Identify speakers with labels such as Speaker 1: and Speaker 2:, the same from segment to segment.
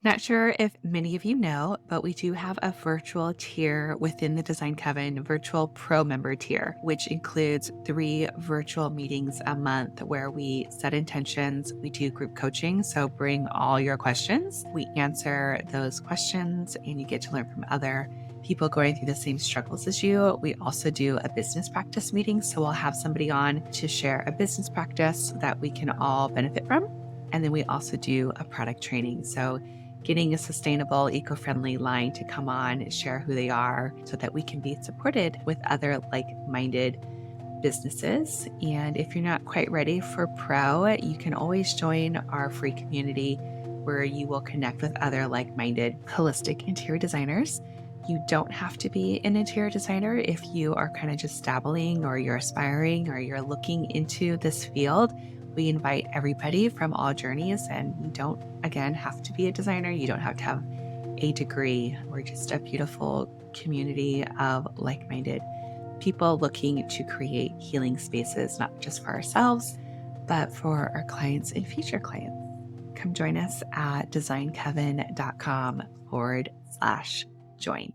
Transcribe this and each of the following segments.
Speaker 1: Not sure if many of you know, but we do have a virtual tier within the Design Coven, virtual pro member tier, which includes 3 virtual meetings a month where we set intentions. We do group coaching. So bring all your questions. We answer those questions and you get to learn from other people going through the same struggles as you. We also do a business practice meeting. So we'll have somebody on to share a business practice that we can all benefit from. And then we also do a product training. So getting a sustainable, eco-friendly line to come on, share who they are so that we can be supported with other like-minded businesses. And if you're not quite ready for pro, you can always join our free community where you will connect with other like-minded holistic interior designers. You don't have to be an interior designer if you are kind of just dabbling or you're aspiring or you're looking into this field. We invite everybody from all journeys, and you don't, again, have to be a designer. You don't have to have a degree. We're just a beautiful community of like-minded people looking to create healing spaces, not just for ourselves, but for our clients and future clients. Come join us at designcoven.com/join.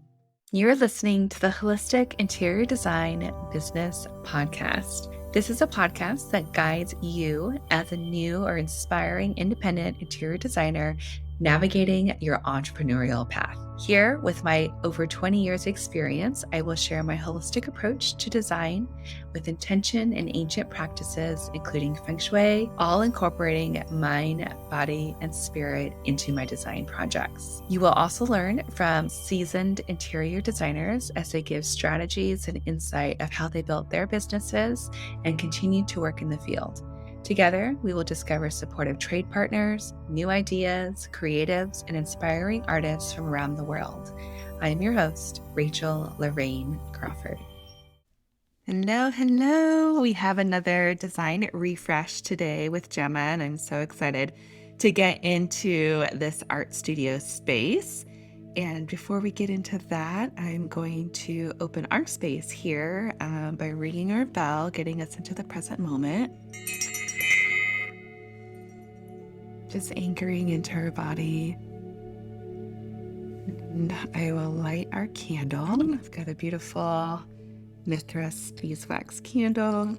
Speaker 1: You're listening to the Holistic Interior Design Business Podcast. This is a podcast that guides you as a new or inspiring independent interior designer navigating your entrepreneurial path. Here, with my over 20 years experience, I will share my holistic approach to design with intention and ancient practices, including feng shui, all incorporating mind, body, and spirit into my design projects. You will also learn from seasoned interior designers as they give strategies and insight of how they built their businesses and continue to work in the field. Together, we will discover supportive trade partners, new ideas, creatives, and inspiring artists from around the world. I am your host, Rachel Larraine Crawford. Hello. We have another design refresh today with Gema, and I'm so excited to get into this art studio space. And before we get into that, I'm going to open our space here by ringing our bell, getting us into the present moment. Just anchoring into our body. And I will light our candle. I've got a beautiful Mithras beeswax candle.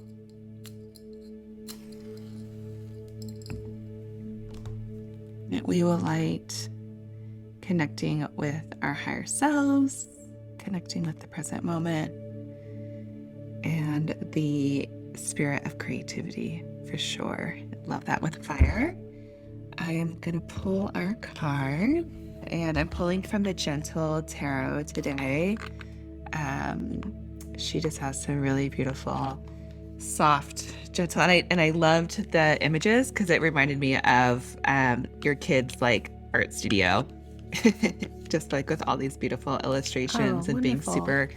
Speaker 1: And we will light connecting with our higher selves, connecting with the present moment, and the spirit of creativity for sure. Love that with fire. I am going to pull our card, and I'm pulling from the Gentle Tarot today. She just has some really beautiful, soft, gentle, and I loved the images because it reminded me of your kids' like art studio, just like with all these beautiful illustrations and being super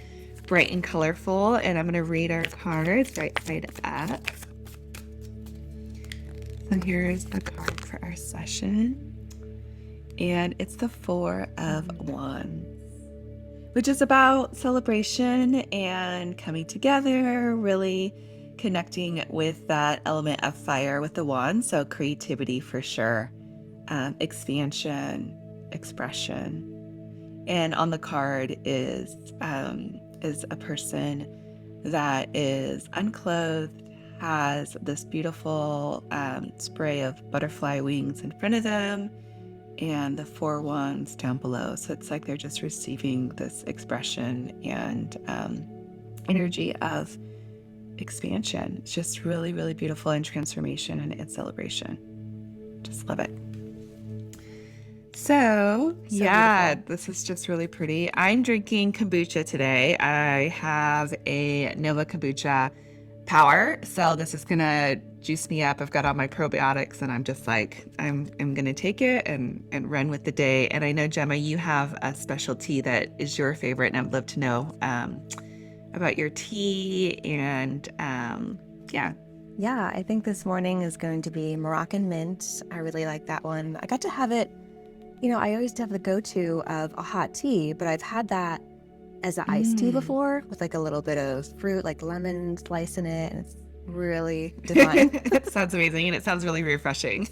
Speaker 1: bright and colorful. And I'm going to read our cards right side up. So here's the card for our session, and it's the Four of Wands, which is about celebration and coming together, really connecting with that element of fire with the wand. So creativity for sure, expansion, expression. And on the card is a person that is unclothed, has this beautiful spray of butterfly wings in front of them, and the Four Wands down below. So it's like they're just receiving this expression and energy of expansion. It's just really, really beautiful, and transformation and celebration. Just love it. So yeah, beautiful. This is just really pretty. I'm drinking kombucha today. I have a Nova Kombucha Power. So this is gonna juice me up. I've got all my probiotics, and I'm just like, I'm gonna take it and run with the day. And I know, Gema, you have a special tea that is your favorite, and I'd love to know about your tea. And
Speaker 2: I think this morning is going to be Moroccan mint. I really like that one. I got to have it, I always have the go-to of a hot tea, but I've had that as an iced tea before with like a little bit of fruit, like lemon slice in it, and it's really divine.
Speaker 1: It sounds amazing, and it sounds really refreshing.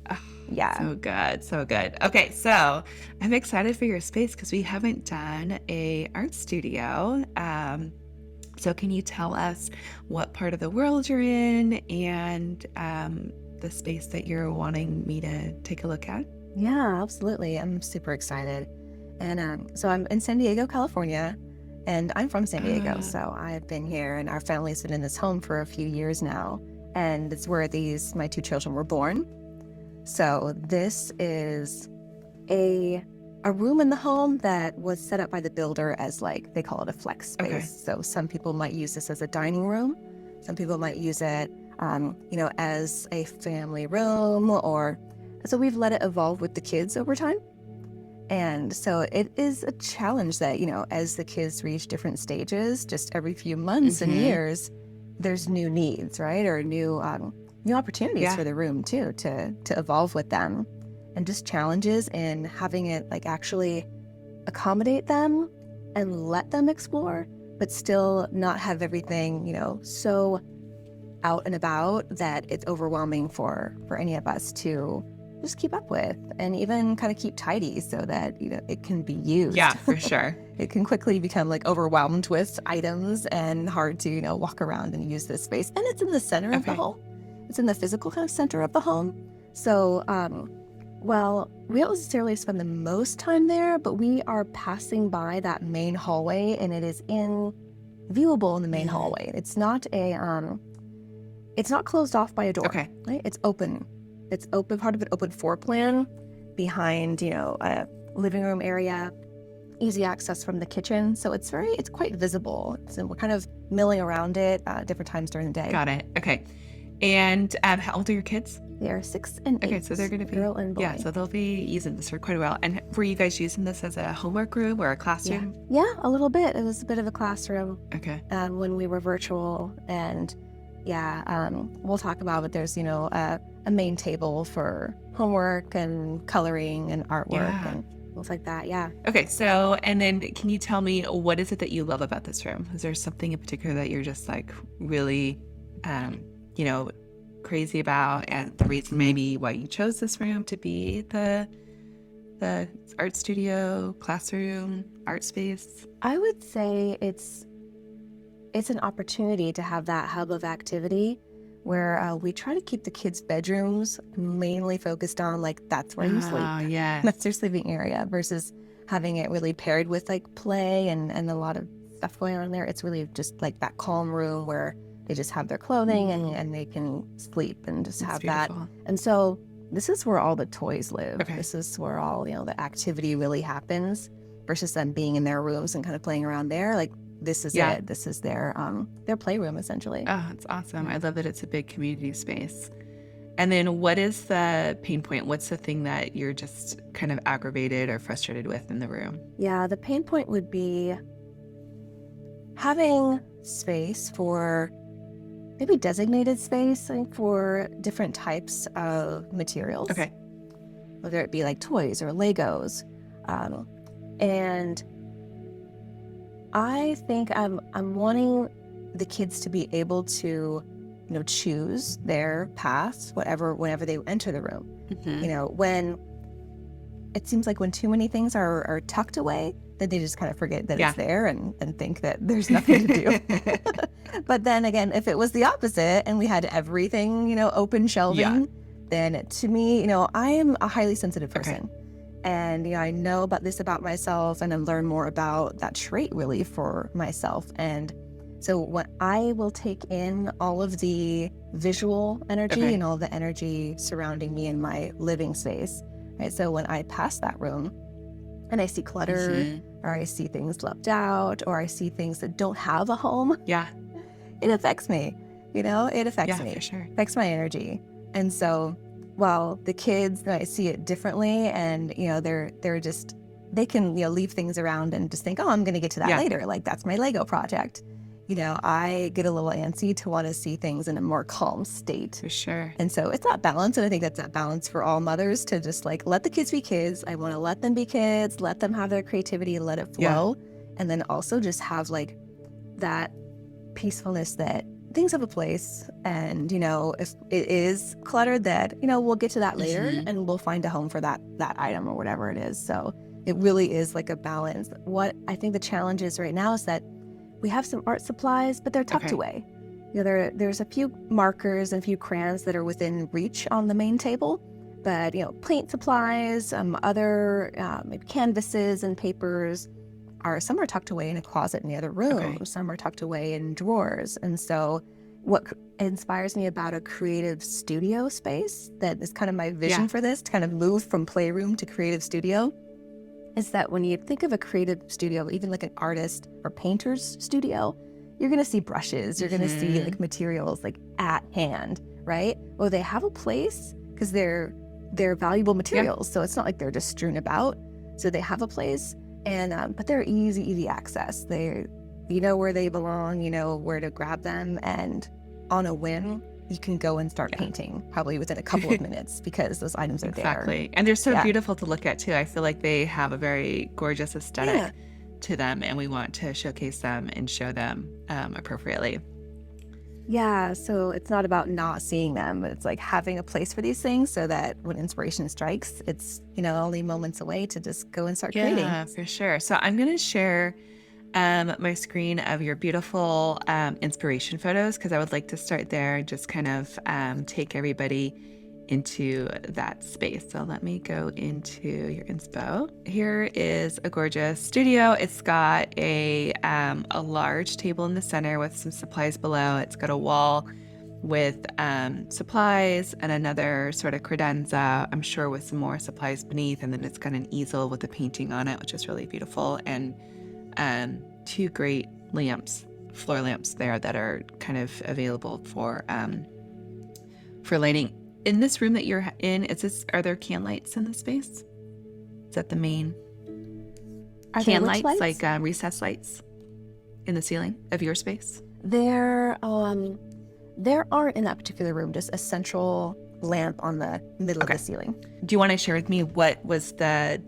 Speaker 2: Yeah.
Speaker 1: So good, so good. Okay, so I'm excited for your space because we haven't done a art studio. So can you tell us what part of the world you're in and the space that you're wanting me to take a look at?
Speaker 2: Yeah, absolutely. I'm super excited. And so I'm in San Diego, California, and I'm from San Diego.
Speaker 1: Uh,
Speaker 2: So I've been here, and our family's been in this home for a few years now. And it's where my two children were born. So this is a room in the home that was set up by the builder as, like, they call it a flex
Speaker 1: okay.
Speaker 2: space. So some people might use this as a dining room. Some people might use it, as a family room, or so we've let it evolve with the kids over time. And so it is a challenge that, as the kids reach different stages, just every few months and
Speaker 1: Mm-hmm.
Speaker 2: years, there's new needs, right? Or new opportunities
Speaker 1: Yeah.
Speaker 2: for the room too, to evolve with them. And just challenges in having it like actually accommodate them and let them explore, but still not have everything, so out and about that it's overwhelming for any of us to just keep up with, and even kind of keep tidy so that it can be used.
Speaker 1: Yeah, for sure.
Speaker 2: It can quickly become like overwhelmed with items and hard to walk around and use this space. And it's in the center of the
Speaker 1: Okay.
Speaker 2: home. It's in the physical kind of center of the home. So well, we don't necessarily spend the most time there, but we are passing by that main hallway, and it is viewable in the main
Speaker 1: Mhm.
Speaker 2: hallway. It's not closed off by a door,
Speaker 1: Okay.
Speaker 2: right? It's open. It's open, part of an open floor plan behind, a living room area, easy access from the kitchen. So it's quite visible. So we're kind of milling around it different times during the day.
Speaker 1: Got it. Okay. And how old are your kids?
Speaker 2: They are 6 and 8,
Speaker 1: Okay, so they're going to be,
Speaker 2: girl and boy.
Speaker 1: yeah, so they'll be using this for quite a while. And were you guys using this as a homework room or a
Speaker 2: Yeah,
Speaker 1: classroom?
Speaker 2: yeah, a little bit. It was a bit of a classroom
Speaker 1: Okay.
Speaker 2: when we were virtual, and yeah, we'll talk about it. There's a main table for homework and coloring and artwork
Speaker 1: Yeah.
Speaker 2: and things like that. Yeah.
Speaker 1: Okay, so, and then can you tell me what is it that you love about this room? Is there something in particular that you're just like really, you know, crazy about, and the reason maybe why you chose this room to be the art studio, classroom, art space?
Speaker 2: I would say it's an opportunity to have that hub of activity where we try to keep the kids' bedrooms mainly focused on, like, that's where you sleep.
Speaker 1: Oh, yes.
Speaker 2: That's their sleeping area, versus having it really paired with like play and a lot of stuff going on there. It's really just like that calm room where they just have their clothing and they can sleep and just
Speaker 1: That's
Speaker 2: have that.
Speaker 1: beautiful.
Speaker 2: And so this is where all the toys live.
Speaker 1: Okay.
Speaker 2: This is where all, the activity really happens, versus them being in their rooms and kind of playing around there. Like, this is
Speaker 1: Yeah.
Speaker 2: it. This is their playroom, essentially.
Speaker 1: Oh, it's awesome. I love that it's a big community space. And then what is the pain point? What's the thing that you're just kind of aggravated or frustrated with in the room?
Speaker 2: Yeah, the pain point would be having space for maybe designated space, like, for different types of materials.
Speaker 1: Okay.
Speaker 2: Whether it be like toys or Legos. And I think I'm wanting the kids to be able to, choose their paths, whenever they enter the room.
Speaker 1: Mhm.
Speaker 2: When it seems like when too many things are tucked away, then they just kind of forget that
Speaker 1: Yeah.
Speaker 2: it's there and think that there's nothing to do. But then again, if it was the opposite and we had everything, open shelving, then to me, I am a highly sensitive
Speaker 1: Okay.
Speaker 2: person. And, I know about this about myself, and I learn more about that trait really for myself. And so when I will take in all of the visual energy
Speaker 1: Okay.
Speaker 2: and all the energy surrounding me in my living space, right? So when I pass that room and I see clutter,
Speaker 1: Mhm.
Speaker 2: or I see things left out, or I see things that don't have a home,
Speaker 1: Yeah.
Speaker 2: it affects me. It affects
Speaker 1: Yeah,
Speaker 2: me.
Speaker 1: for sure.
Speaker 2: Affects my energy. And so while the kids, I see it differently, and they're just, they can leave things around and just think, oh, I'm going to get to that
Speaker 1: Yeah.
Speaker 2: later, like that's my Lego project. I get a little antsy to want to see things in a more calm state.
Speaker 1: For sure.
Speaker 2: And so it's that balance. And I think that's that balance for all mothers, to just like let the kids be kids. I want to let them be kids, let them have their creativity, let it
Speaker 1: Yeah.
Speaker 2: flow. And then also just have like that peacefulness that things have a place, and if it is cluttered, that we'll get to that later, and we'll find a home for that item or whatever it is. So it really is like a balance. What I think the challenge is right now is that we have some art supplies, but they're tucked away. There's a few markers and a few crayons that are within reach on the main table, but paint supplies, other maybe canvases and papers some are tucked away in a closet in the other room. Some are tucked away in drawers. And so what inspires me about a creative studio space, that is kind of my vision for this, to kind of move from playroom to creative studio, is that when you think of a creative studio, even like an artist or painter's studio, you're going to see brushes, you're going to see like materials like at hand, right? Well, they have a place because they're valuable materials. So it's not like they're just strewn about. So they have a place. And but they're easy access. You know where they belong, you know where to grab them, and on a whim, you can go and start painting probably within a couple of minutes because those items are there.
Speaker 1: Exactly. And they're so beautiful to look at too. I feel like they have a very gorgeous aesthetic to them, and we want to showcase them and show them appropriately.
Speaker 2: Yeah, so it's not about not seeing them, but it's like having a place for these things so that when inspiration strikes, it's, only moments away to just go and start creating.
Speaker 1: Yeah, for sure. So I'm going to share my screen of your beautiful inspiration photos, because I would like to start there and just kind of take everybody into that space. So let me go into your inspo. Here is a gorgeous studio. It's got a large table in the center with some supplies below. It's got a wall with supplies and another sort of credenza, I'm sure, with some more supplies beneath. And then it's got an easel with a painting on it, which is really beautiful. And two great lamps, floor lamps there that are kind of available for lighting. In this room that you're in, are there can lights in the space? Is that the main can lights, like recessed lights in the ceiling of your space?
Speaker 2: There aren't in that particular room, just a central lamp on the middle of the ceiling.
Speaker 1: Do you want to share with me what was the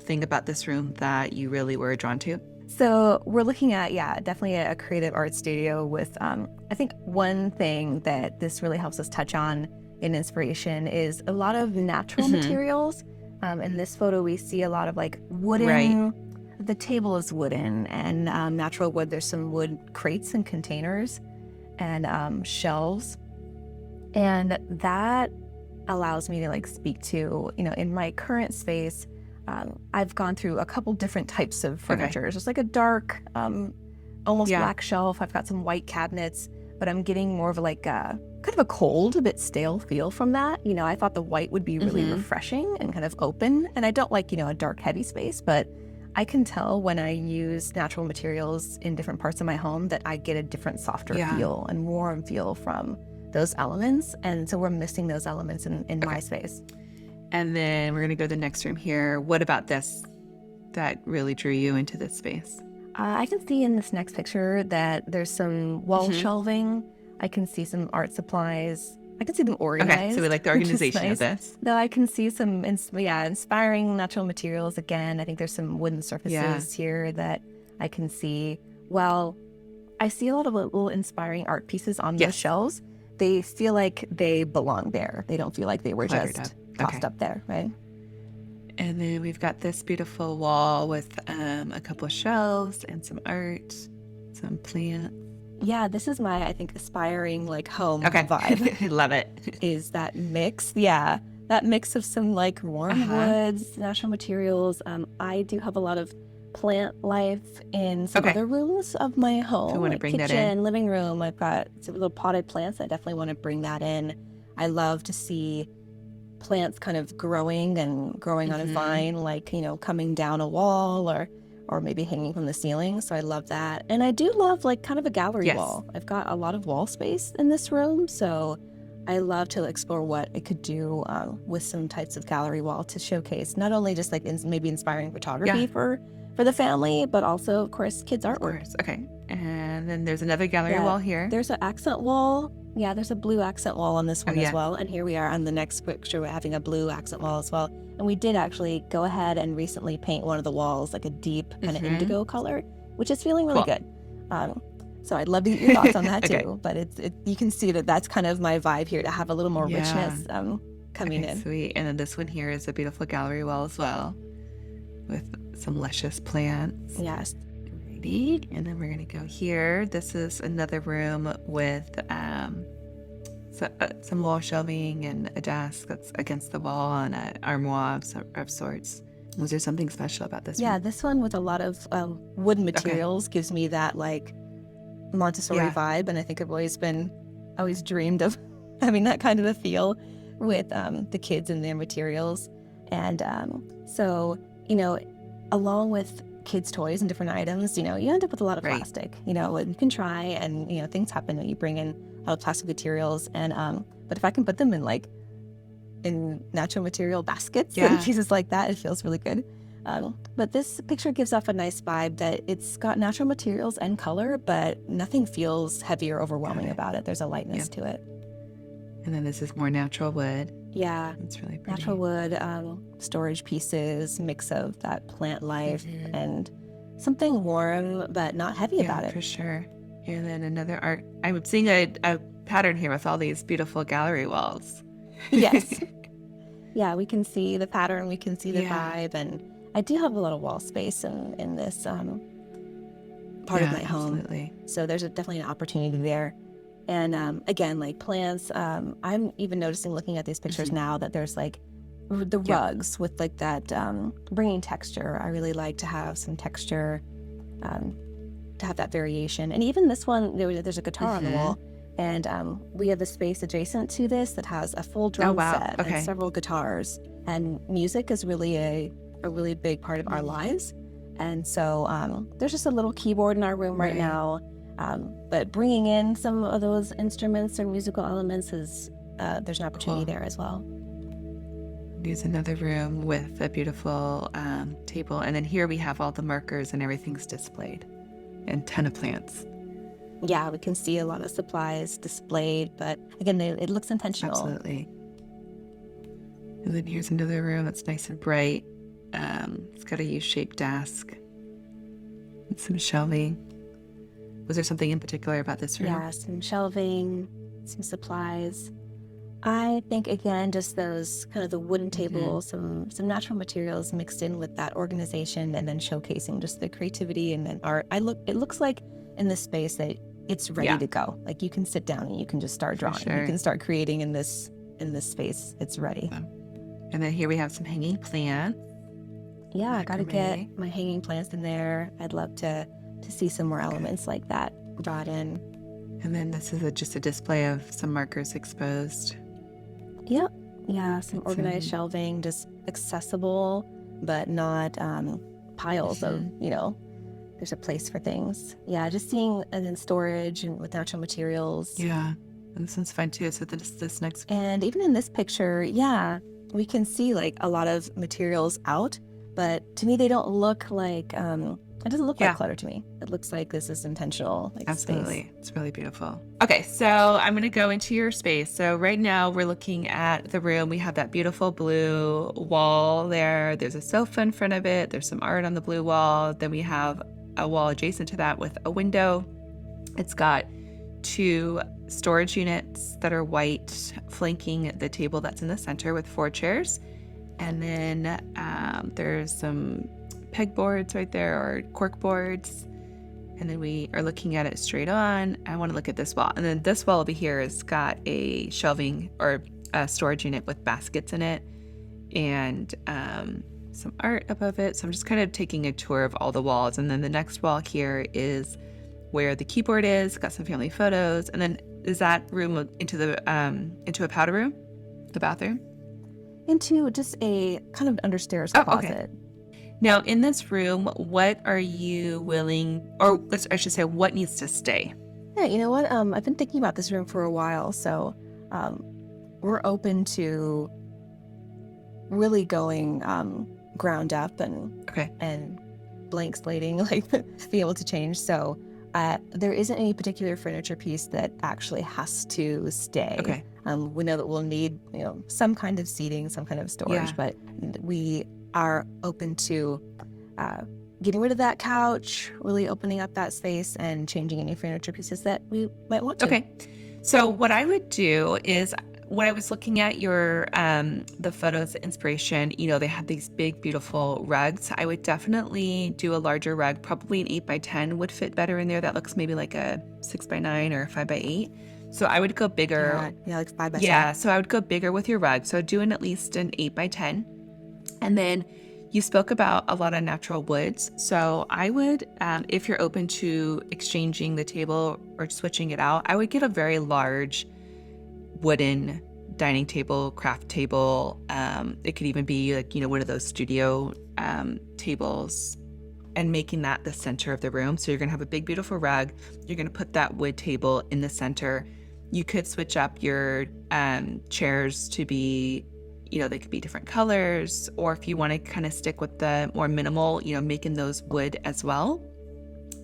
Speaker 1: thing about this room that you really were drawn to?
Speaker 2: So we're looking at, definitely a creative art studio with, I think one thing that this really helps us touch on in inspiration is a lot of natural materials. In this photo, we see a lot of like wooden, the table is wooden and natural wood. There's some wood crates and containers and shelves. And that allows me to like speak to, in my current space, I've gone through a couple different types of furniture. Just like a dark, almost black shelf. I've got some white cabinets, but I'm getting more of like a kind of a cold, a bit stale feel from that. I thought the white would be really refreshing and kind of open. And I don't like, a dark, heavy space, but I can tell when I use natural materials in different parts of my home that I get a different, softer feel and warm feel from those elements. And so we're missing those elements in my space.
Speaker 1: And then we're going to go to the next room here. What about this that really drew you into this space?
Speaker 2: I can see in this next picture that there's some wall shelving. I can see some art supplies. I can see them organized.
Speaker 1: Okay, so we like the organization of this.
Speaker 2: No, I can see some inspiring natural materials again. I think there's some wooden surfaces here that I can see. Well, I see a lot of little inspiring art pieces on those shelves. They feel like they belong there. They don't feel like they were just tossed up there, right?
Speaker 1: And then we've got this beautiful wall with a couple of shelves and some art, some plants.
Speaker 2: Yeah, this is my, I think, aspiring like home vibe.
Speaker 1: I love it.
Speaker 2: Is that mix? Yeah, that mix of some like warm woods, natural materials. I do have a lot of plant life in some other rooms of my home.
Speaker 1: So I want to bring
Speaker 2: kitchen,
Speaker 1: that in.
Speaker 2: Living room. I've got some little potted plants. I definitely want to bring that in. I love to see plants kind of growing on a vine, like, coming down a wall or maybe hanging from the ceiling. So I love that. And I do love like kind of a gallery wall. I've got a lot of wall space in this room. So I love to explore what it could do with some types of gallery wall to showcase not only just like maybe inspiring photography for the family, but also, of course, kids' artwork.
Speaker 1: Okay. And then there's another gallery wall here.
Speaker 2: There's an accent wall. Yeah, there's a blue accent wall on this one as well. And here we are on the next picture, we're having a blue accent wall as well. And we did actually go ahead and recently paint one of the walls like a deep kind of indigo color, which is feeling really good. So I'd love to get your thoughts on that
Speaker 1: Okay.
Speaker 2: too. But you can see that that's kind of my vibe here, to have a little more
Speaker 1: Yeah.
Speaker 2: richness coming
Speaker 1: Okay,
Speaker 2: in.
Speaker 1: sweet. And then this one here is a beautiful gallery wall as well with some luscious plants.
Speaker 2: Yes.
Speaker 1: Alrighty. And then we're going to go here. This is another room with some wall shelving and a desk that's against the wall and an armoire of sorts. Was there something special about this
Speaker 2: Yeah,
Speaker 1: room?
Speaker 2: this one with a lot of wooden
Speaker 1: Okay.
Speaker 2: materials gives me that like Montessori
Speaker 1: Yeah.
Speaker 2: vibe, and I think I've always dreamed of having that kind of a feel with the kids and their materials. And so, along with kids' toys and different items, you end up with a lot of
Speaker 1: Right.
Speaker 2: plastic. And you can try, and things happen when you bring in a lot of plastic materials. And but if I can put them in natural material baskets and
Speaker 1: Yeah.
Speaker 2: pieces like that, it feels really good. But this picture gives off a nice vibe that it's got natural materials and color, but nothing feels heavy or overwhelming about it. There's a lightness to it.
Speaker 1: And then this is more natural wood.
Speaker 2: Yeah,
Speaker 1: It's really pretty.
Speaker 2: natural wood, storage pieces, mix of that plant life and something warm, but not heavy about
Speaker 1: Yeah,
Speaker 2: it.
Speaker 1: for sure. And then another art. I'm seeing a pattern here with all these beautiful gallery walls.
Speaker 2: Yes. Yeah, we can see the pattern, we can see the
Speaker 1: Yeah.
Speaker 2: vibe, and I do have a lot of wall space in this part of
Speaker 1: Yeah,
Speaker 2: my home.
Speaker 1: absolutely.
Speaker 2: So there's definitely an opportunity there. And again, like plants, I'm even noticing, looking at these pictures now, that there's like the
Speaker 1: Yep.
Speaker 2: rugs with like that bringing texture. I really like to have some texture, to have that variation. And even this one, there's a guitar on the wall, and we have a space adjacent to this that has a full drum set
Speaker 1: Okay.
Speaker 2: and several guitars. And music is really a really big part of our lives. And so there's just a little keyboard in our room right now. But bringing in some of those instruments or musical elements is there's an opportunity there as well.
Speaker 1: There's another room with a beautiful table. And then here we have all the markers and everything's displayed. And a ton of plants.
Speaker 2: Yeah, we can see a lot of supplies displayed, but again, it looks intentional.
Speaker 1: Absolutely. And then here's another room that's nice and bright. It's got a U-shaped desk and some shelving. Was there something in particular about this room?
Speaker 2: Yeah, some shelving, some supplies. I think, again, just those kind of the wooden table, some natural materials mixed in with that organization, and then showcasing just the creativity and then art. It looks like in this space that it's ready to go. Like you can sit down and you can just start drawing.
Speaker 1: sure.
Speaker 2: You can start creating in this space. It's ready.
Speaker 1: And then here we have some hanging plants.
Speaker 2: Yeah, I got to
Speaker 1: Macrame.
Speaker 2: get my hanging plants in there. I'd love to see some more elements like that brought in.
Speaker 1: And then this is just a display of some markers exposed.
Speaker 2: Yep. Yeah, some organized shelving, just accessible, but not piles of, there's a place for things. Yeah, just seeing and then storage and with natural materials.
Speaker 1: Yeah. And this one's fine too. So this next.
Speaker 2: And even in this picture, yeah, we can see like a lot of materials out, but to me, they don't look like, it doesn't look like clutter to me. It looks like this is intentional. Like
Speaker 1: Absolutely.
Speaker 2: Space.
Speaker 1: It's really beautiful. Okay, so I'm going to go into your space. So right now we're looking at the room. We have that beautiful blue wall there. There's a sofa in front of it. There's some art on the blue wall. Then we have a wall adjacent to that with a window. It's got 2 storage units that are white, flanking the table that's in the center with 4 chairs. And then there's some pegboards right there, or cork boards. And then we are looking at it straight on. I want to look at this wall. And then this wall over here has got a shelving or a storage unit with baskets in it and some art above it. So I'm just kind of taking a tour of all the walls. And then the next wall here is where the keyboard is. Got some family photos. And then is that room into a powder room, the bathroom?
Speaker 2: Into just a kind of understairs closet.
Speaker 1: Okay. Now, in this room, what are you willing, or I should say, what needs to stay?
Speaker 2: Yeah, you know what? I've been thinking about this room for a while, so we're open to really going ground up and blank slating, like be able to change. So there isn't any particular furniture piece that actually has to stay.
Speaker 1: Okay.
Speaker 2: We know that we'll need, some kind of seating, some kind of storage, but we are open to getting rid of that couch, really opening up that space and changing any furniture pieces that we might want to.
Speaker 1: Okay. So what I would do is, when I was looking at your the photos inspiration, they had these big, beautiful rugs. I would definitely do a larger rug. Probably an 8x10 would fit better in there. That looks maybe like a 6x9 or a 5x8. So I would go bigger.
Speaker 2: Yeah, like 5x10.
Speaker 1: Yeah, so I would go bigger with your rug. So doing at least an 8x10. And then you spoke about a lot of natural woods. So I would, if you're open to exchanging the table or switching it out, I would get a very large wooden dining table, craft table. It could even be like, one of those studio tables, and making that the center of the room. So you're going to have a big, beautiful rug. You're going to put that wood table in the center. You could switch up your chairs to be, they could be different colors, or if you want to kind of stick with the more minimal, making those wood as well.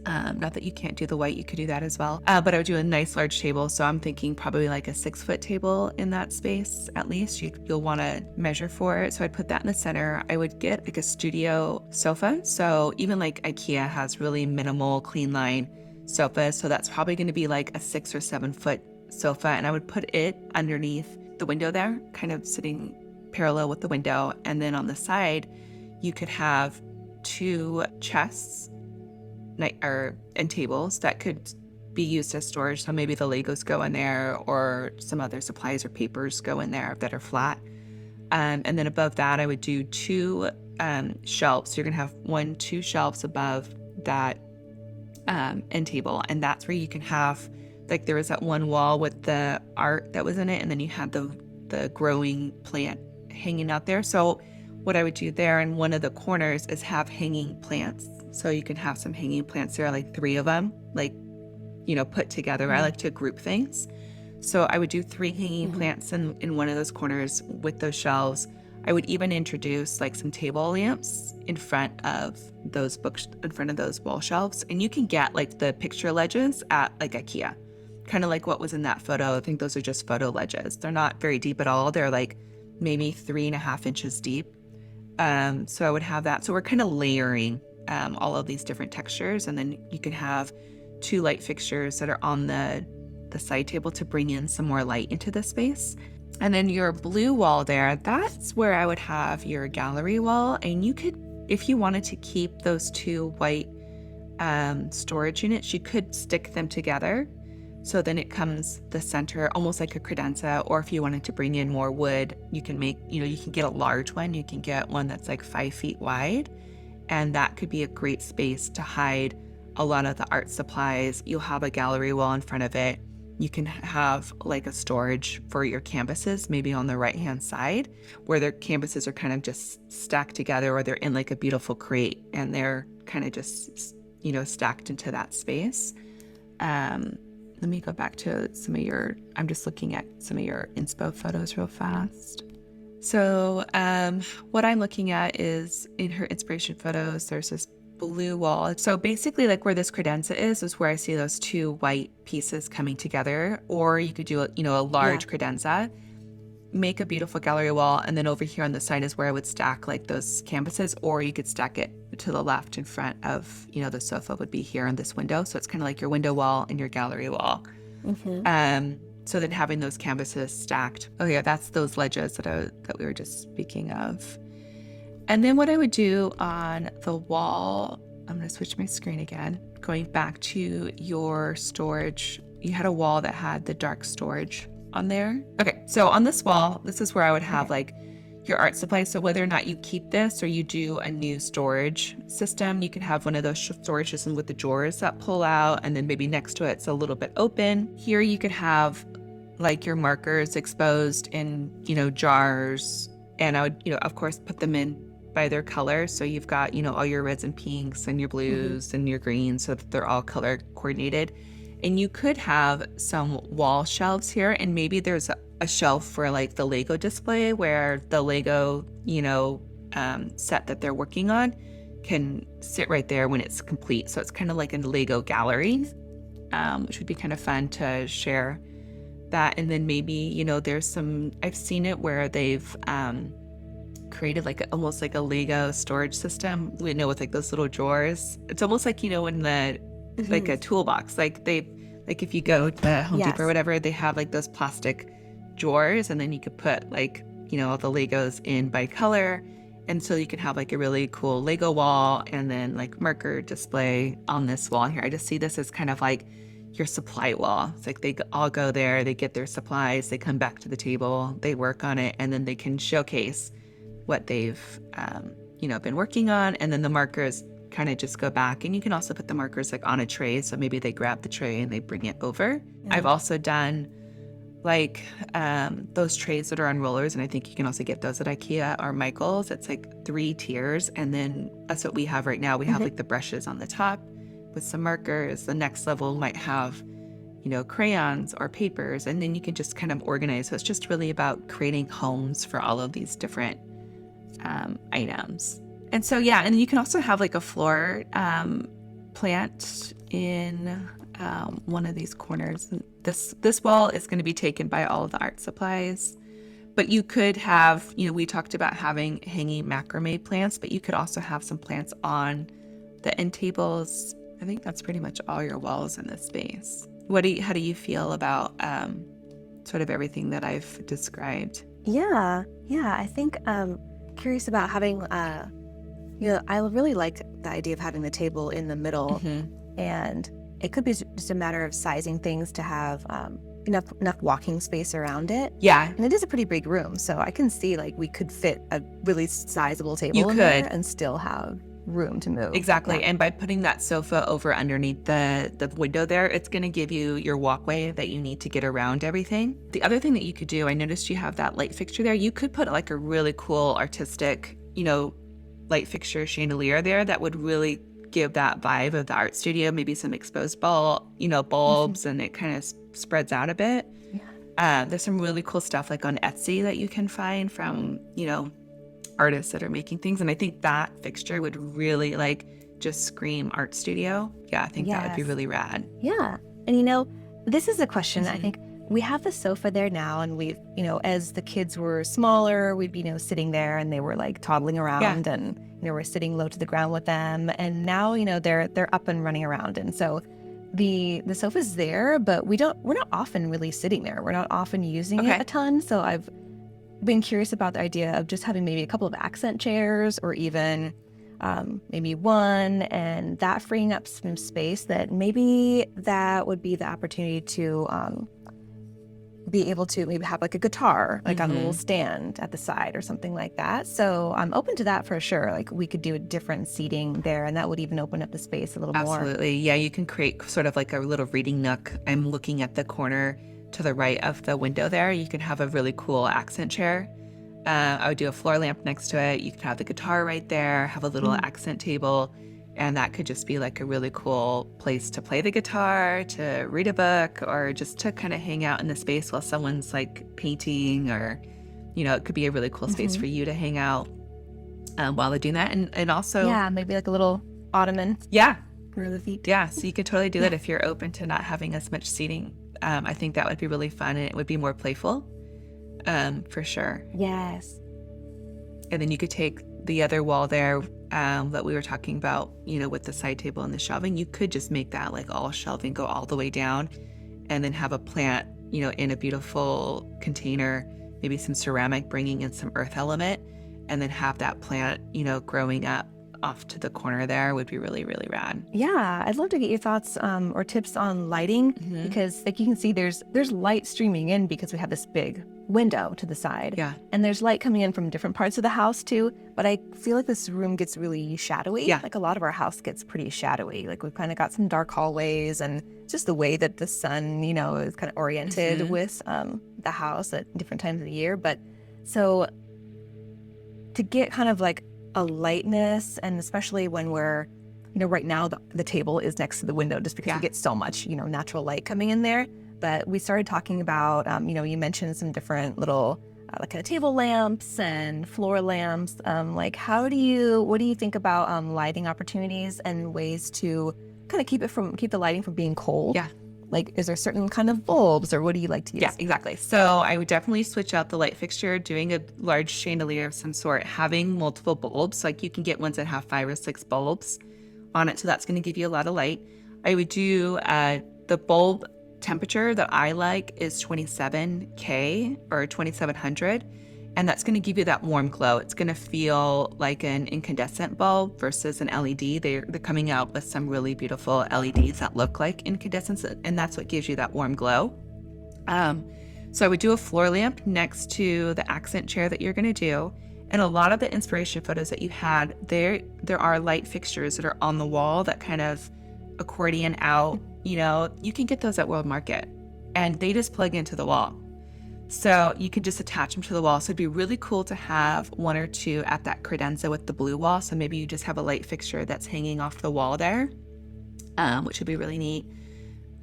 Speaker 1: Not that you can't do the white, you could do that as well. But I would do a nice large table. So I'm thinking probably like a 6-foot table in that space, at least. You'll want to measure for it. So I'd put that in the center. I would get like a studio sofa. So even like IKEA has really minimal clean line sofas. So that's probably going to be like a 6 or 7-foot sofa. And I would put it underneath the window there, kind of sitting parallel with the window. And then on the side, you could have 2 chests and tables that could be used as storage. So maybe the Legos go in there, or some other supplies or papers go in there that are flat. And then above that, I would do 2 shelves. So you're going to have 2 shelves above that end table. And that's where you can have, like, there was that one wall with the art that was in it, and then you had the growing plant hanging out there. So what I would do there in one of the corners is have hanging plants. So you can have some hanging plants there, like 3 of them, like, put together. Mm-hmm. I like to group things. So I would do 3 hanging plants in one of those corners with those shelves. I would even introduce like some table lamps in front of those wall shelves. And you can get like the picture ledges at like IKEA, kind of like what was in that photo. I think those are just photo ledges. They're not very deep at all. They're like maybe 3.5 inches deep. So I would have that. So we're kind of layering all of these different textures. And then you can have 2 light fixtures that are on the side table to bring in some more light into the space. And then your blue wall there, that's where I would have your gallery wall. And you could, if you wanted to keep those 2 white storage units, you could stick them together. So then it comes the center, almost like a credenza. Or if you wanted to bring in more wood, you can make, you can get a large one. You can get one that's like 5 feet wide. And that could be a great space to hide a lot of the art supplies. You'll have a gallery wall in front of it. You can have like a storage for your canvases, maybe on the right-hand side, where their canvases are kind of just stacked together, or they're in like a beautiful crate and they're kind of just, stacked into that space. Let me go back to I'm just looking at some of your inspo photos real fast. So what I'm looking at is in her inspiration photos, there's this blue wall. So basically like where this credenza is where I see those 2 white pieces coming together. Or you could do a large credenza, make a beautiful gallery wall. And then over here on the side is where I would stack like those canvases, or you could stack it to the left in front of, the sofa would be here on this window. So it's kind of like your window wall and your gallery wall. So then having those canvases stacked. Oh yeah, that's those ledges that we were just speaking of. And then what I would do on the wall, I'm going to switch my screen again, going back to your storage. You had a wall that had the dark storage on there. Okay, so on this wall, this is where I would have like your art supplies. So whether or not you keep this or you do a new storage system, you can have one of those storage systems with the drawers that pull out, and then maybe next to it's a little bit open. Here you could have like your markers exposed in, jars. And I would, of course, put them in by their color. So you've got, all your reds and pinks and your blues and your greens, so that they're all color coordinated. And you could have some wall shelves here, and maybe there's a shelf for like the Lego display, where the Lego, set that they're working on can sit right there when it's complete. So it's kind of like a Lego gallery, which would be kind of fun to share that. And then maybe, there's some, I've seen it where they've created like almost like a Lego storage system. We know with like those little drawers. It's almost like, you know, in the like a toolbox. Like if you go to Home Depot or
Speaker 2: Yes.
Speaker 1: whatever, they have like those plastic drawers, and then you could put like, you know, all the Legos in by color. And so you can have like a really cool Lego wall and then like marker display on this wall here. I just see this as kind of like your supply wall. It's like they all go there, they get their supplies, they come back to the table, they work on it, and then they can showcase what they've, you know, been working on. And then the markers kind of just go back, and you can also put the markers like on a tray. So maybe they grab the tray and they bring it over.
Speaker 2: Yeah.
Speaker 1: I've also done like those trays that are on rollers, and I think you can also get those at IKEA or Michael's. It's like 3 tiers, and then that's what we have right now. We have like the brushes on the top with some markers. The next level might have, you know, crayons or papers, and then you can just kind of organize. So it's just really about creating homes for all of these different items. And so, yeah, and you can also have like a floor plant in one of these corners. This wall is going to be taken by all of the art supplies, but you could have, you know, we talked about having hanging macrame plants, but you could also have some plants on the end tables. I think that's pretty much all your walls in this space. How do you feel about sort of everything that I've described?
Speaker 2: Yeah. I think curious about having you know, I really like the idea of having the table in the middle, and it could be just a matter of sizing things to have enough walking space around it.
Speaker 1: Yeah.
Speaker 2: And it is a pretty big room, so I can see like we could fit a really sizable table
Speaker 1: You
Speaker 2: in
Speaker 1: could.
Speaker 2: there and still have room to move.
Speaker 1: Exactly.
Speaker 2: Yeah.
Speaker 1: And by putting that sofa over underneath the window there, it's going to give you your walkway that you need to get around everything. The other thing that you could do, I noticed you have that light fixture there. You could put like a really cool artistic, you know, light fixture chandelier there that would really give that vibe of the art studio, maybe some exposed bulbs, and it kind of spreads out a bit.
Speaker 2: Yeah.
Speaker 1: There's some really cool stuff like on Etsy that you can find from, you know, artists that are making things. And I think that fixture would really like just scream art studio. Yeah, I think that would be really rad.
Speaker 2: Yeah. And you know, this is a question. I think we have the sofa there now, and we've, you know, as the kids were smaller, we'd be, you know, sitting there and they were like toddling around, and, you know, we're sitting low to the ground with them. And now, you know, they're up and running around. And so the sofa's there, but we're not often really sitting there. We're not often using it a ton. So I've been curious about the idea of just having maybe a couple of accent chairs, or even maybe one, and that freeing up some space that maybe that would be the opportunity to be able to maybe have like a guitar like on a little stand at the side or something like that. So I'm open to that for sure. Like we could do a different seating there, and that would even open up the space a little more.
Speaker 1: Absolutely. Yeah, you can create sort of like a little reading nook. I'm looking at the corner to the right of the window there. You can have a really cool accent chair. I would do a floor lamp next to it. You can have the guitar right there, have a little accent table, and that could just be like a really cool place to play the guitar, to read a book, or just to kind of hang out in the space while someone's like painting, or, you know, it could be a really cool space for you to hang out while they're doing that. And also,
Speaker 2: yeah, maybe like a little ottoman.
Speaker 1: Yeah.
Speaker 2: For the feet.
Speaker 1: Yeah. So you could totally do that if you're open to not having as much seating. I think that would be really fun, and it would be more playful, for sure.
Speaker 2: Yes.
Speaker 1: And then you could take the other wall there that we were talking about, you know, with the side table and the shelving. You could just make that like all shelving, go all the way down, and then have a plant, you know, in a beautiful container, maybe some ceramic, bringing in some earth element, and then have that plant, you know, growing up off to the corner there would be really, really rad.
Speaker 2: Yeah, I'd love to get your thoughts or tips on lighting, because like you can see there's light streaming in because we have this big window to the side.
Speaker 1: Yeah.
Speaker 2: And there's light coming in from different parts of the house too, but I feel like this room gets really shadowy.
Speaker 1: Yeah.
Speaker 2: Like a lot of our house gets pretty shadowy. Like we've kind of got some dark hallways, and just the way that the sun, you know, is kind of oriented with the house at different times of the year. But so to get kind of like a lightness, and especially when we're, you know, right now the table is next to the window just because we get so much, you know, natural light coming in there. But we started talking about, you know, you mentioned some different little like kind of table lamps and floor lamps. Like what do you think about lighting opportunities and ways to kind of keep the lighting from being cold?
Speaker 1: Yeah.
Speaker 2: Like, is there certain kind of bulbs, or what do you like to use?
Speaker 1: Yeah, exactly. So I would definitely switch out the light fixture, doing a large chandelier of some sort, having multiple bulbs. Like you can get ones that have 5 or 6 bulbs on it. So that's going to give you a lot of light. I would do the bulb temperature that I like is 27K or 2700. And that's going to give you that warm glow. It's going to feel like an incandescent bulb versus an LED. They're coming out with some really beautiful LEDs that look like incandescents, and that's what gives you that warm glow. So I would do a floor lamp next to the accent chair that you're going to do. And a lot of the inspiration photos that you had, there are light fixtures that are on the wall that kind of accordion out. You can get those at World Market, and they just plug into the wall. So you can just attach them to the wall. So it'd be really cool to have 1 or 2 at that credenza with the blue wall. So maybe you just have a light fixture that's hanging off the wall there, which would be really neat,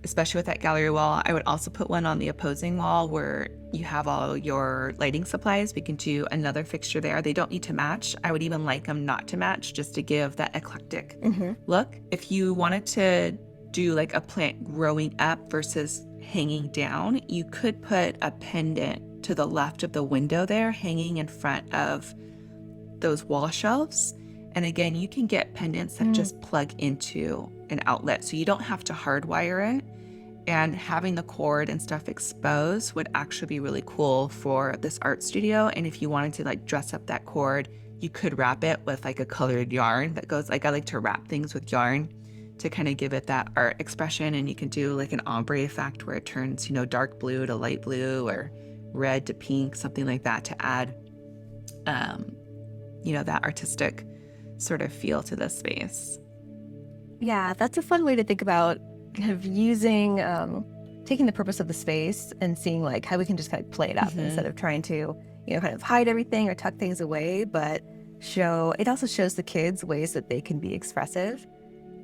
Speaker 1: especially with that gallery wall. I would also put one on the opposing wall where you have all your lighting supplies. We can do another fixture there. They don't need to match. I would even like them not to match, just to give that eclectic look. If you wanted to do like a plant growing up versus hanging down, you could put a pendant to the left of the window there, hanging in front of those wall shelves. And again, you can get pendants that just plug into an outlet, so you don't have to hardwire it. And having the cord and stuff exposed would actually be really cool for this art studio. And if you wanted to like dress up that cord, you could wrap it with like a colored yarn that goes, like I like to wrap things with yarn to kind of give it that art expression. And you can do like an ombre effect where it turns, dark blue to light blue or red to pink, something like that, to add, that artistic sort of feel to this space.
Speaker 2: Yeah, that's a fun way to think about kind of using, taking the purpose of the space and seeing like how we can just kind of play it up instead of trying to, kind of hide everything or tuck things away, but it also shows the kids ways that they can be expressive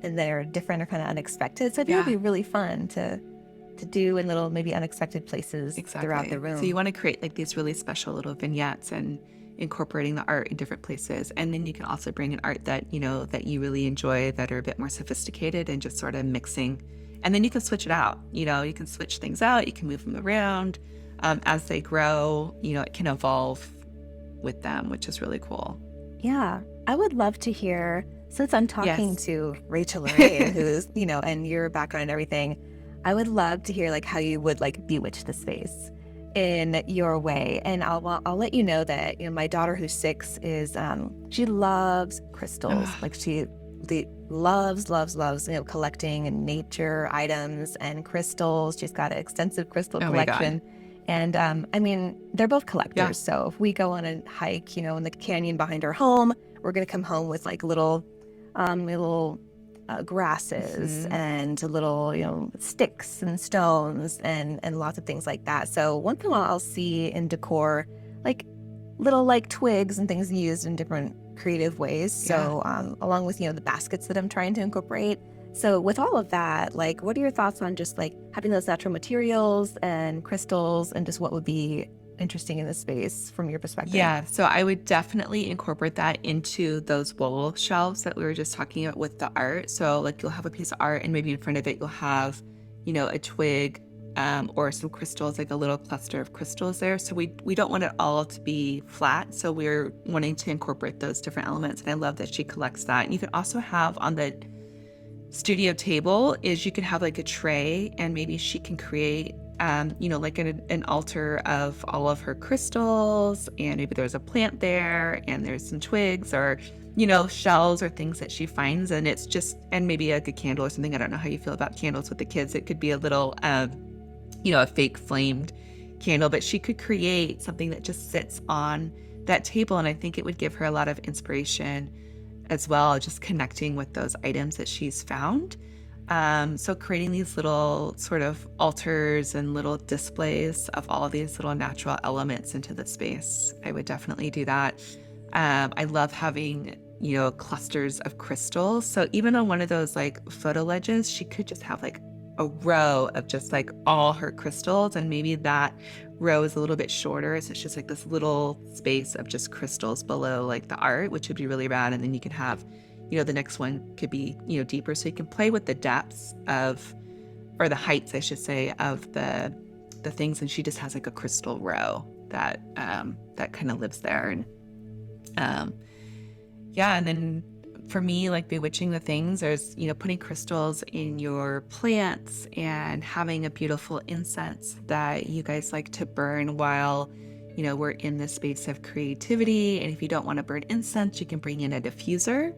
Speaker 2: and they're different or kind of unexpected. So I think it'd be really fun to do in little, maybe unexpected places throughout the room.
Speaker 1: So you want to create like these really special little vignettes and incorporating the art in different places. And then you can also bring in art that, that you really enjoy, that are a bit more sophisticated, and just sort of mixing. And then you can switch it out. You can switch things out. You can move them around. As they grow, it can evolve with them, which is really cool.
Speaker 2: Yeah. I would love to hear, since I'm talking to Rachel Larraine, who's, and your background and everything, I would love to hear like how you would like bewitch the space in your way. And I'll let you know that, my daughter who's 6 is, she loves crystals. Like she loves, collecting and nature items and crystals. She's got an extensive crystal collection. And they're both collectors. So if we go on a hike, in the canyon behind our home, we're going to come home with like little grasses and little, sticks and stones and lots of things like that. So once in a while I'll see in decor, like little like twigs and things used in different creative ways. So along with, the baskets that I'm trying to incorporate. So with all of that, like, what are your thoughts on just like having those natural materials and crystals and just what would be interesting in this space from your perspective?
Speaker 1: Yeah, so I would definitely incorporate that into those wall shelves that we were just talking about with the art. So like you'll have a piece of art and maybe in front of it you'll have, a twig or some crystals, like a little cluster of crystals there. So we don't want it all to be flat. So we're wanting to incorporate those different elements. And I love that she collects that. And you can also have on the studio table is you can have like a tray, and maybe she can create like an altar of all of her crystals, and maybe there's a plant there and there's some twigs or shells or things that she finds, and it's just, and maybe like a candle or something. I don't know how you feel about candles with the kids. It could be a little a fake flamed candle, but she could create something that just sits on that table, and I think it would give her a lot of inspiration as well, just connecting with those items that she's found. So creating these little sort of altars and little displays of all of these little natural elements into the space. I would definitely do that. I love having, clusters of crystals. So even on one of those like photo ledges, she could just have like a row of just like all her crystals, and maybe that row is a little bit shorter, so it's just like this little space of just crystals below like the art, which would be really rad. And then you can have, the next one could be, deeper, so you can play with the depths of or the heights, I should say, of the things. And she just has like a crystal row that kind of lives there. And yeah, and then for me, like bewitching the things, there's, putting crystals in your plants and having a beautiful incense that you guys like to burn while, we're in this space of creativity. And if you don't want to burn incense, you can bring in a diffuser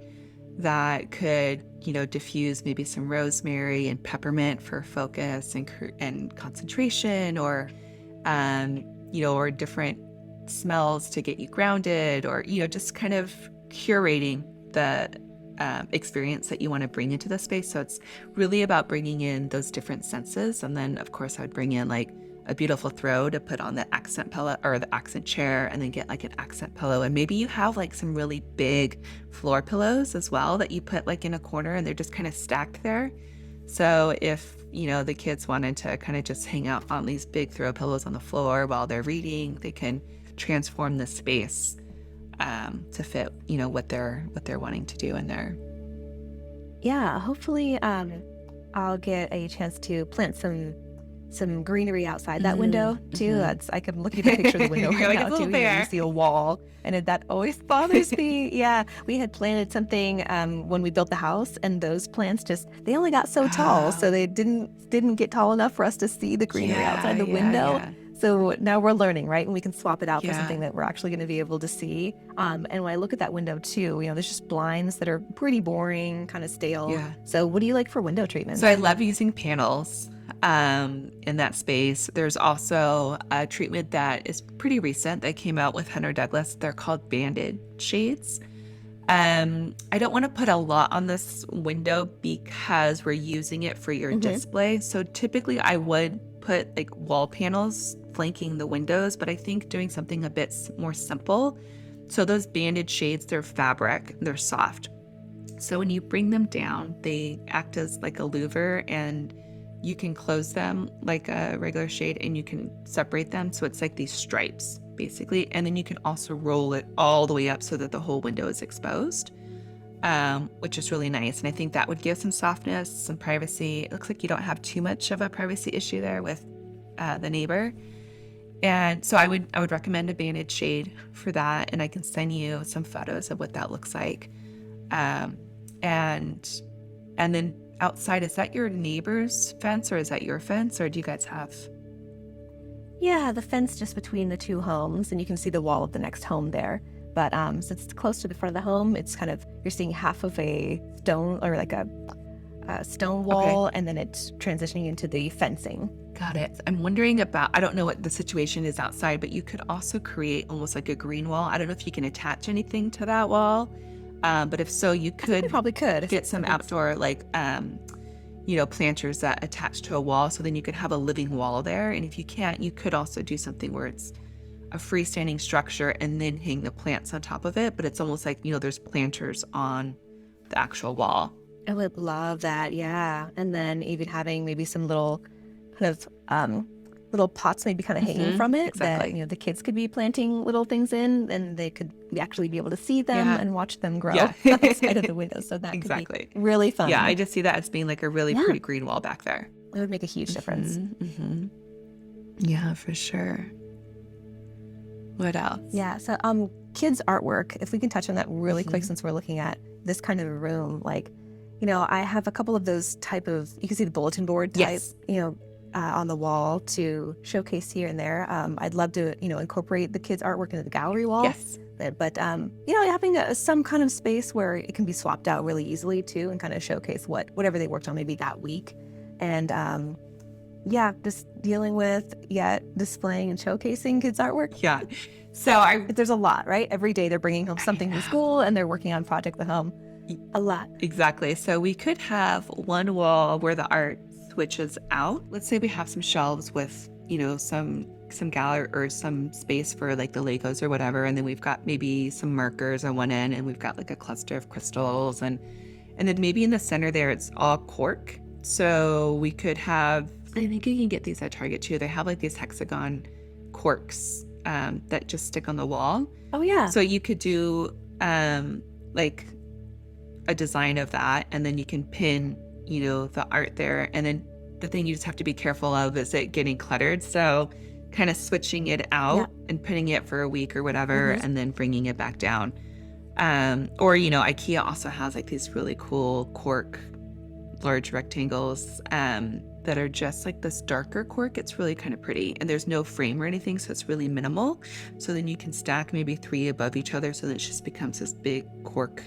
Speaker 1: that could, diffuse maybe some rosemary and peppermint for focus and concentration, or, or different smells to get you grounded, or, just kind of curating the experience that you want to bring into the space. So it's really about bringing in those different senses. And then, of course, I would bring in like a beautiful throw to put on the accent pillow or the accent chair, and then get like an accent pillow. And maybe you have like some really big floor pillows as well that you put like in a corner, and they're just kind of stacked there. So if, the kids wanted to kind of just hang out on these big throw pillows on the floor while they're reading, they can transform the space to fit, what they're wanting to do in there.
Speaker 2: Yeah, hopefully I'll get a chance to plant some greenery outside that window too. That's, I can look at a picture of the window right now too. You see a wall, and that always bothers me. Yeah, we had planted something when we built the house, and those plants they only got so tall, so they didn't get tall enough for us to see the greenery outside the window. Yeah. So now we're learning, right? And we can swap it out for something that we're actually going to be able to see. And when I look at that window too, there's just blinds that are pretty boring, kind of stale. Yeah. So what do you like for window treatments?
Speaker 1: So I love using panels in that space. There's also a treatment that is pretty recent that came out with Hunter Douglas. They're called banded shades. I don't want to put a lot on this window because we're using it for your display. So typically I would put like wall panels flanking the windows, but I think doing something a bit more simple. So those banded shades, they're fabric, they're soft. So when you bring them down, they act as like a louver, and you can close them like a regular shade, and you can separate them. So it's like these stripes basically. And then you can also roll it all the way up so that the whole window is exposed, which is really nice. And I think that would give some softness, some privacy. It looks like you don't have too much of a privacy issue there with the neighbor. And so I would recommend a banded shade for that. And I can send you some photos of what that looks like. And then outside, is that your neighbor's fence, or is that your fence, or do you guys have?
Speaker 2: Yeah, the fence just between the two homes, and you can see the wall of the next home there. But since it's close to the front of the home, it's kind of, you're seeing half of a stone, or like a stone wall, and then it's transitioning into the fencing.
Speaker 1: Got it. I'm wondering about, I don't know what the situation is outside, but you could also create almost like a green wall. I don't know if you can attach anything to that wall, but if so, you could
Speaker 2: probably get
Speaker 1: some outdoor like planters that attach to a wall, so then you could have a living wall there. And if you can't, you could also do something where it's a freestanding structure and then hang the plants on top of it, but it's almost like, there's planters on the actual wall.
Speaker 2: I would love that. Yeah. And then even having maybe some little kind of little pots maybe kind of hanging from it, exactly, that the kids could be planting little things in, and they could actually be able to see them and watch them grow outside of the window. So that could be really fun.
Speaker 1: Yeah, I just see that as being like a really pretty green wall back there.
Speaker 2: It would make a huge difference.
Speaker 1: Yeah, for sure. What else?
Speaker 2: Yeah, so kids artwork, if we can touch on that really quick, since we're looking at this kind of a room, like, I have a couple of those type of, you can see the bulletin board type, on the wall to showcase here and there. I'd love to, incorporate the kids' artwork into the gallery wall.
Speaker 1: Yes.
Speaker 2: But having some kind of space where it can be swapped out really easily too, and kind of showcase whatever they worked on maybe that week. And just dealing with displaying and showcasing kids' artwork.
Speaker 1: Yeah. So
Speaker 2: there's a lot, right? Every day they're bringing home something from school, and they're working on project at home. A lot.
Speaker 1: Exactly. So we could have one wall where the art switches out. Let's say we have some shelves with, some gallery or some space for like the Legos or whatever. And then we've got maybe some markers on one end, and we've got like a cluster of crystals. And then maybe in the center there, it's all cork. So we could have, I think you can get these at Target too. They have like these hexagon corks that just stick on the wall.
Speaker 2: Oh yeah.
Speaker 1: So you could do like a design of that, and then you can pin, the art there, and then the thing you just have to be careful of is it getting cluttered. So kind of switching it
Speaker 2: Yeah.
Speaker 1: out and putting it for a week or whatever,
Speaker 2: Hmm.
Speaker 1: and then bringing it back down. Or, IKEA also has like these really cool cork, large rectangles, that are just like this darker cork. It's really kind of pretty, and there's no frame or anything, so it's really minimal. So then you can stack maybe 3 above each other, so that it just becomes this big cork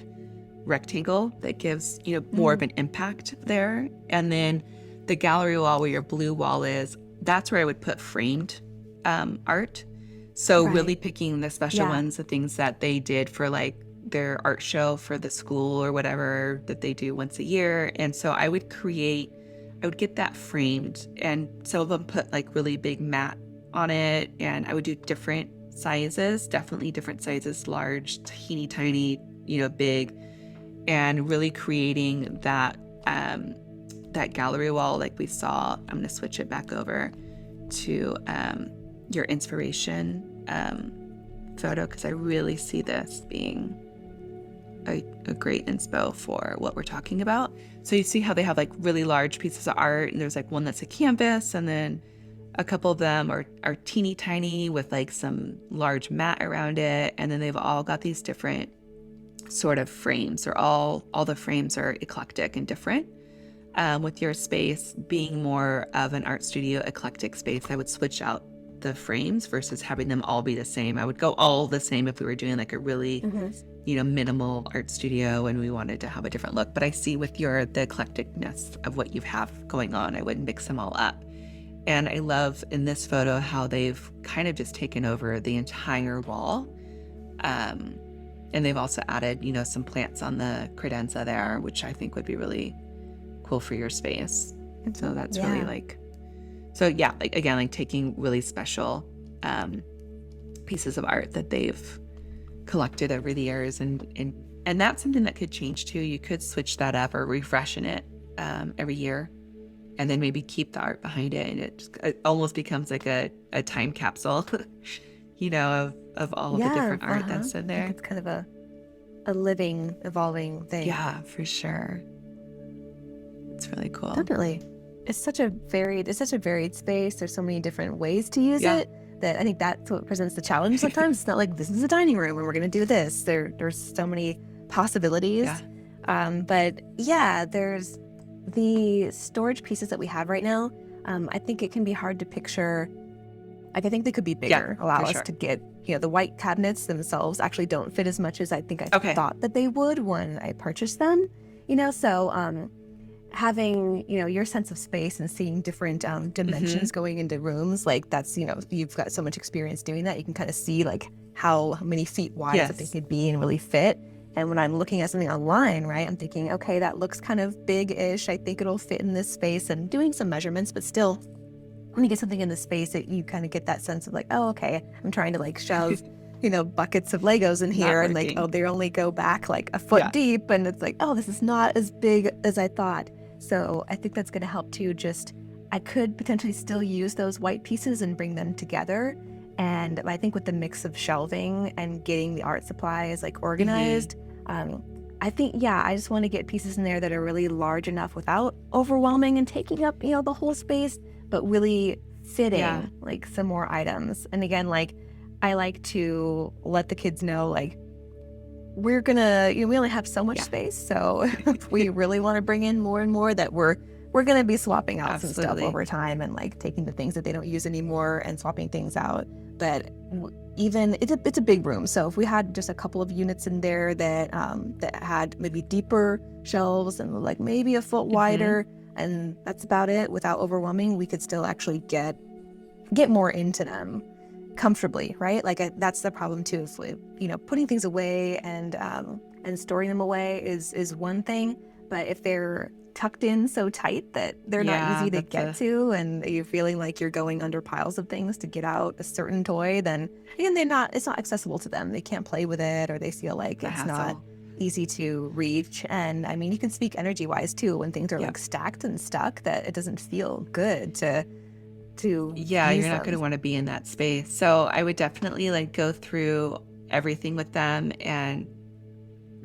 Speaker 1: rectangle that gives, more of an impact there. And then the gallery wall where your blue wall is, that's where I would put framed art. So really
Speaker 2: Right.
Speaker 1: picking the special
Speaker 2: Yeah.
Speaker 1: ones, the things that they did for like their art show for the school or whatever that they do once a year. And so I would get that framed, and some of them put like really big mat on it, and I would do different sizes, definitely different sizes, large, teeny tiny, big, and really creating that gallery wall like we saw. I'm going to switch it back over to your inspiration photo, because I really see this being a great inspo for what we're talking about. So you see how they have like really large pieces of art, and there's like one that's a canvas, and then a couple of them are teeny tiny with like some large mat around it, and then they've all got these different sort of frames, or all the frames are eclectic and different. With your space being more of an art studio eclectic space, I would switch out the frames versus having them all be the same. I would go all the same if we were doing like a really minimal art studio and we wanted to have a different look. But I see with the eclecticness of what you have going on, I would mix them all up. And I love in this photo how they've kind of just taken over the entire wall. And they've also added, some plants on the credenza there, which I think would be really cool for your space. So that's really like, like again, like taking really special pieces of art that they've collected over the years, and that's something that could change too. You could switch that up or refreshen it every year, and then maybe keep the art behind it, and it almost becomes like a time capsule, of all the different art that's in there.
Speaker 2: It's kind of a living, evolving thing.
Speaker 1: Yeah, for sure. It's really cool.
Speaker 2: Definitely. It's such a varied space. There's so many different ways to use it that I think that's what presents the challenge sometimes. It's not like this is a dining room and we're going to do this. There's so many possibilities.
Speaker 1: Yeah.
Speaker 2: But yeah, there's the storage pieces that we have right now. I think it can be hard to picture. Like, I think they could be bigger, allow us to get, the white cabinets themselves actually don't fit as much as I think I thought that they would when I purchased them, so having, your sense of space and seeing different dimensions going into rooms, like that's, you've got so much experience doing that. You can kind of see like how many feet wide that they could be and really fit. And when I'm looking at something online, right, I'm thinking, okay, that looks kind of big-ish. I think it'll fit in this space, and doing some measurements, but still, when you get something in the space, you kind of get that sense of like, oh, okay, I'm trying to like shove, buckets of Legos in here, and like, oh, they only go back like a foot deep, and it's like, oh, this is not as big as I thought. So I think that's going to help too. Just, I could potentially still use those white pieces and bring them together. And I think with the mix of shelving and getting the art supplies like organized, I think, I just want to get pieces in there that are really large enough without overwhelming and taking up, the whole space, but really fitting like some more items. And again, like, I like to let the kids know, like, we're gonna, we only have so much space. So if we really want to bring in more and more, that we're gonna be swapping out some stuff over time, and like taking the things that they don't use anymore and swapping things out. But even it's a big room, so if we had just a couple of units in there that had maybe deeper shelves and like maybe a foot wider, and that's about it, without overwhelming, we could still actually get more into them comfortably, right? Like, that's the problem too. If putting things away and storing them away is one thing, but if they're tucked in so tight that they're not easy to get to, and you're feeling like you're going under piles of things to get out a certain toy, then again, it's not accessible to them. They can't play with it, or they feel like it's not easy to reach. And I mean, you can speak energy wise too, when things are like stacked and stuck, that it doesn't feel good to
Speaker 1: you're not going to want to be in that space. So I would definitely like go through everything with them and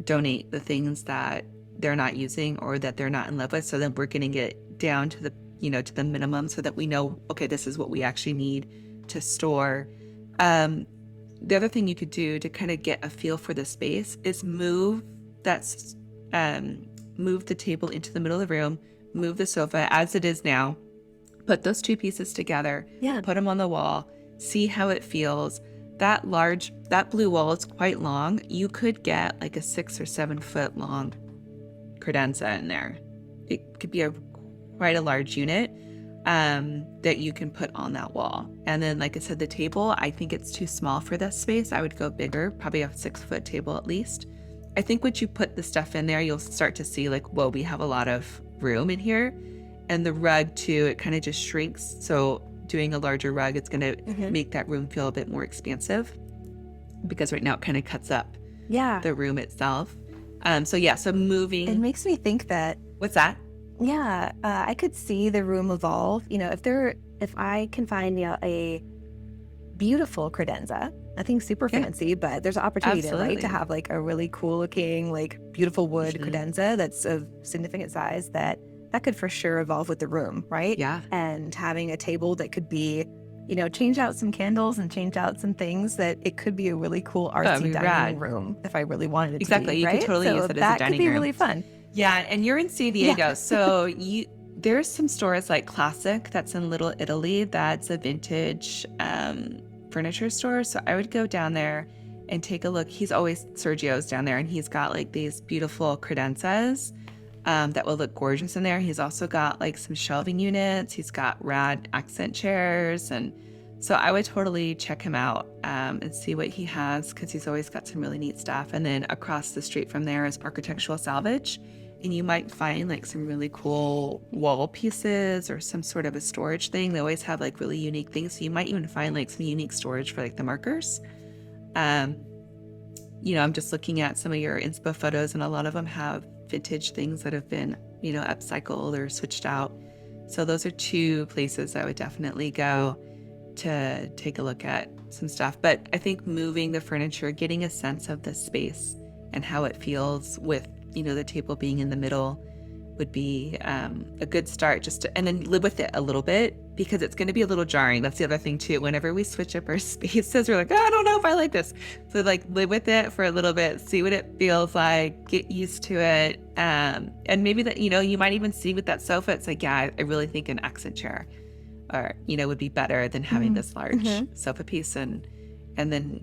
Speaker 1: donate the things that they're not using or that they're not in love with. So then we're going to get down to to the minimum so that we know, okay, this is what we actually need to store. The other thing you could do to kind of get a feel for the space is move the table into the middle of the room, move the sofa as it is now, put those two pieces together, put them on the wall, see how it feels. That blue wall is quite long. You could get like a 6 or 7 foot long credenza in there. It could be quite a large unit that you can put on that wall. And then, like I said, the table, I think it's too small for this space. I would go bigger, probably a 6-foot table at least. I think once you put the stuff in there, you'll start to see like, whoa, we have a lot of room in here. And the rug too, it kind of just shrinks. So doing a larger rug, it's going to make that room feel a bit more expansive, because right now it kind of cuts up the room itself. So moving.
Speaker 2: It makes me think that.
Speaker 1: What's that?
Speaker 2: Yeah, I could see the room evolve. If I can find a beautiful credenza, nothing super fancy, but there's an opportunity there, right, to have like a really cool looking, like beautiful wood credenza that's of significant size that could for sure evolve with the room, right?
Speaker 1: Yeah.
Speaker 2: And having a table that could be, change out some candles and change out some things, that it could be a really cool artsy dining room if I really wanted it to be,
Speaker 1: You
Speaker 2: right?
Speaker 1: could totally use it as a dining room.
Speaker 2: That could be really fun.
Speaker 1: Yeah, and you're in San Diego, so there's some stores like Classic that's in Little Italy that's a vintage furniture store. So I would go down there and take a look. Sergio's down there, and he's got like these beautiful credenzas that will look gorgeous in there. He's also got like some shelving units. He's got rad accent chairs, and so I would totally check him out and see what he has, because he's always got some really neat stuff. And then across the street from there is Architectural Salvage, and you might find like some really cool wall pieces or some sort of a storage thing. They always have like really unique things. So you might even find like some unique storage for like the markers. I'm just looking at some of your inspo photos, and a lot of them have vintage things that have been, upcycled or switched out. So those are two places I would definitely go to take a look at some stuff. But I think moving the furniture, getting a sense of the space and how it feels with, the table being in the middle would be a good start, and then live with it a little bit, because it's going to be a little jarring. That's the other thing too. Whenever we switch up our spaces, we're like, I don't know if I like this. So like live with it for a little bit, see what it feels like, get used to it. And maybe that, you might even see with that sofa, it's like, yeah, I really think an accent chair or, would be better than having this large sofa piece, and then,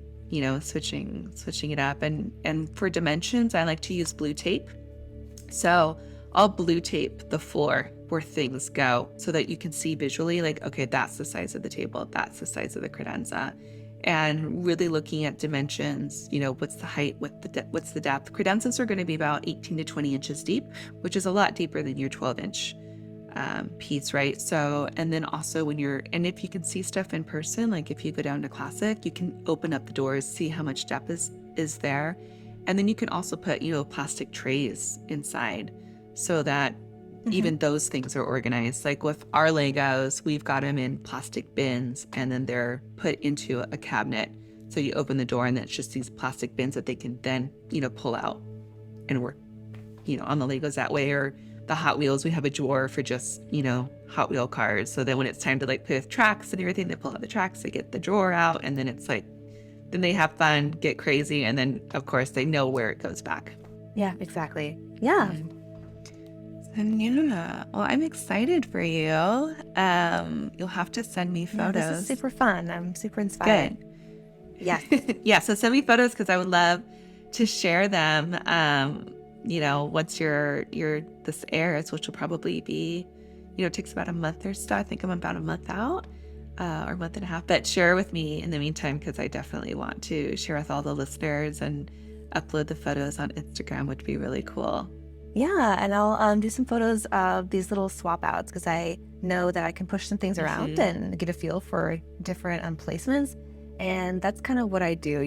Speaker 1: switching it up. And for dimensions, I like to use blue tape. So I'll blue tape the floor where things go, so that you can see visually, like, okay, that's the size of the table, that's the size of the credenza, and really looking at dimensions. What's the height, what's the depth. Credenzas are going to be about 18 to 20 inches deep, which is a lot deeper than your 12-inch piece, right? So, and then also if you can see stuff in person, like if you go down to Classic, you can open up the doors, see how much depth is there. And then you can also put, plastic trays inside, so that even those things are organized. Like with our Legos, we've got them in plastic bins, and then they're put into a cabinet. So you open the door, and it's just these plastic bins that they can then, pull out and work, on the Legos that way. Or the Hot Wheels, we have a drawer for just, Hot Wheel cars. So then when it's time to like play with tracks and everything, they pull out the tracks, they get the drawer out, and then it's like, then they have fun, get crazy, and then of course they know where it goes back.
Speaker 2: Yeah, exactly. Yeah.
Speaker 1: And yeah, well, I'm excited for you. You'll have to send me photos.
Speaker 2: Yeah, this is super fun. I'm super inspired.
Speaker 1: Good.
Speaker 2: Yeah.
Speaker 1: Yeah, so send me photos, because I would love to share them. Once this airs, which will probably be, it takes about a month or so. I think I'm about a month out, or a month and a half. But share with me in the meantime, because I definitely want to share with all the listeners and upload the photos on Instagram, would be really cool.
Speaker 2: Yeah, and I'll do some photos of these little swap outs, because I know that I can push some things around and get a feel for different placements. And that's kind of what I do.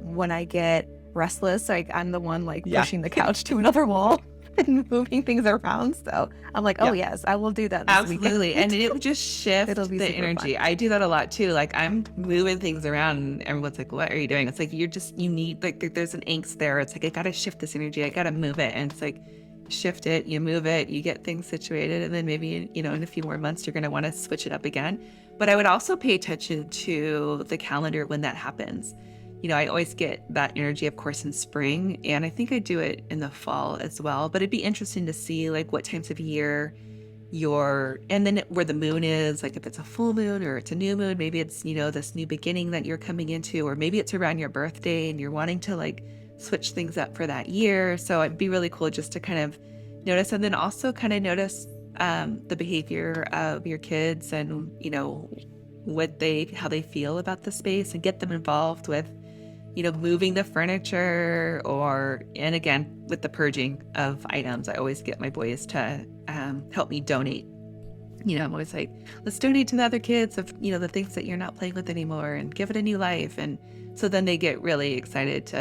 Speaker 2: When I get restless, I'm the one pushing the couch to another wall and moving things around. So I'm like, oh yes, I will do that this
Speaker 1: Absolutely.
Speaker 2: weekend.
Speaker 1: And it will just shift the energy. Fun. I do that a lot too. Like I'm moving things around, and everyone's like, what are you doing? It's like, you need, like, there's an angst there. It's like, I got to shift this energy. I got to move it. And it's like, shift it, you move it, you get things situated, and then maybe, in a few more months, you're going to want to switch it up again. But I would also pay attention to the calendar when that happens. I always get that energy, of course, in spring, and I think I do it in the fall as well. But it'd be interesting to see like what times of year and then where the moon is, like if it's a full moon or it's a new moon, maybe it's, this new beginning that you're coming into, or maybe it's around your birthday and you're wanting to like switch things up for that year. So it'd be really cool just to kind of notice, and then also kind of notice the behavior of your kids and, how they feel about the space, and get them involved with, moving the furniture, and again, with the purging of items. I always get my boys to help me donate. I'm always like, let's donate to the other kids of, the things that you're not playing with anymore, and give it a new life. And so then they get really excited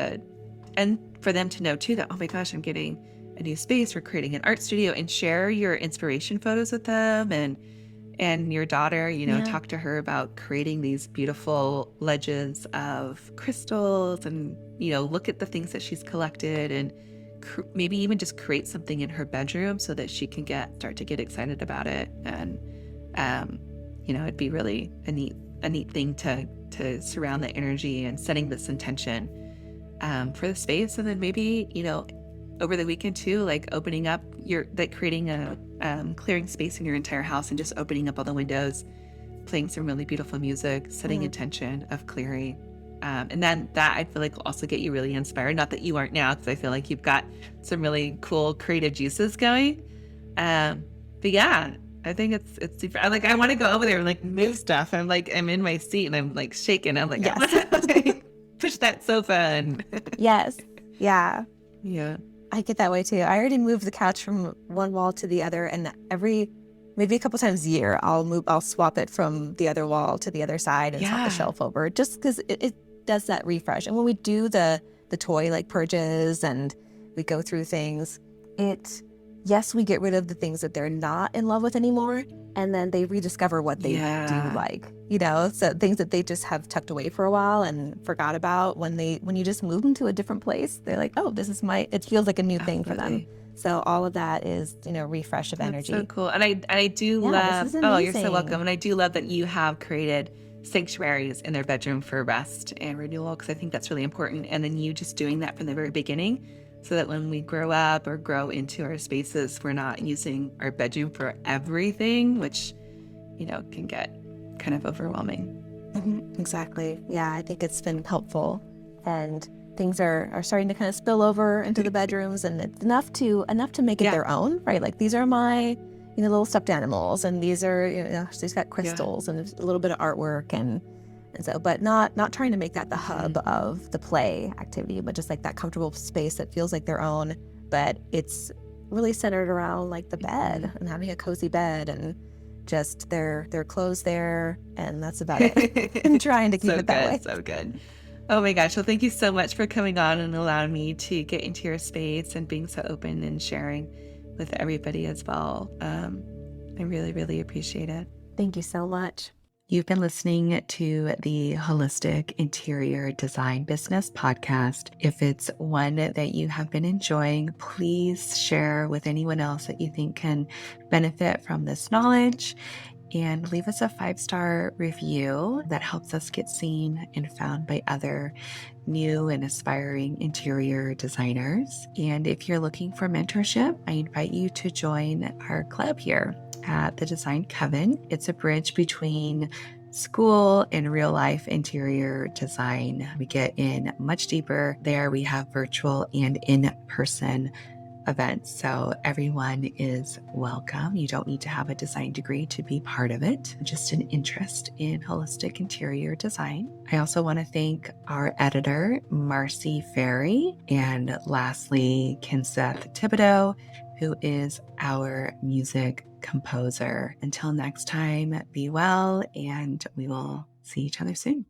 Speaker 1: and for them to know too that, oh my gosh, I'm getting a new space, we're creating an art studio, and share your inspiration photos with them. And your daughter, talk to her about creating these beautiful legends of crystals, and, look at the things that she's collected, and maybe even just create something in her bedroom so that she can start to get excited about it. And, it'd be really a neat thing to surround the energy and setting this intention for the space. And then maybe, over the weekend too, like opening up creating a clearing space in your entire house and just opening up all the windows, playing some really beautiful music, setting intention of clearing. And then that I feel like will also get you really inspired. Not that you aren't now, because I feel like you've got some really cool creative juices going. But yeah, I think it's super. I want to go over there and like move stuff. I'm in my seat and I'm like shaking. I'm like,
Speaker 2: yes.
Speaker 1: I want to like, push that sofa and
Speaker 2: yes. Yeah.
Speaker 1: Yeah.
Speaker 2: I get that way too. I already moved the couch from one wall to the other, and maybe a couple times a year, I'll swap it from the other wall to the other side and swap the shelf over, just because it does that refresh. And when we do the toy like purges and we go through things, yes, we get rid of the things that they're not in love with anymore, and then they rediscover what they do like, so things that they just have tucked away for a while and forgot about. When you just move them to a different place, they're like, oh, this is it feels like a new thing for them. So all of that is, refresh of energy.
Speaker 1: That's so cool. And I do love, oh, you're so welcome. And I do love that you have created sanctuaries in their bedroom for rest and renewal, because I think that's really important. And then you just doing that from the very beginning, so that when we grow up or grow into our spaces, we're not using our bedroom for everything, which, can get kind of overwhelming.
Speaker 2: Mm-hmm. Exactly. Yeah, I think it's been helpful. And things are starting to kind of spill over into the bedrooms, and it's enough to make it their own, right? Like, these are my, little stuffed animals, and these are, she's got crystals and a little bit of artwork, and so, but not trying to make that the hub of the play activity, but just like that comfortable space that feels like their own, but it's really centered around like the bed and having a cozy bed and just their clothes there, and that's about it. I'm trying to keep it that way.
Speaker 1: So good. Oh my gosh. Well, thank you so much for coming on and allowing me to get into your space and being so open and sharing with everybody as well. I really, really appreciate it.
Speaker 2: Thank you so much.
Speaker 1: You've been listening to the Holistic Interior Design Business podcast. If it's one that you have been enjoying, please share with anyone else that you think can benefit from this knowledge, and leave us a 5-star review. That helps us get seen and found by other new and aspiring interior designers. And if you're looking for mentorship, I invite you to join our club here at the Design Coven. It's a bridge between school and real life interior design. We get in much deeper there. We have virtual and in-person events, so everyone is welcome. You don't need to have a design degree to be part of it, just an interest in holistic interior design. I also want to thank our editor, Marcy Ferry, and lastly, Kinseth Thibodeau, who is our music composer. Until next time, be well, and we will see each other soon.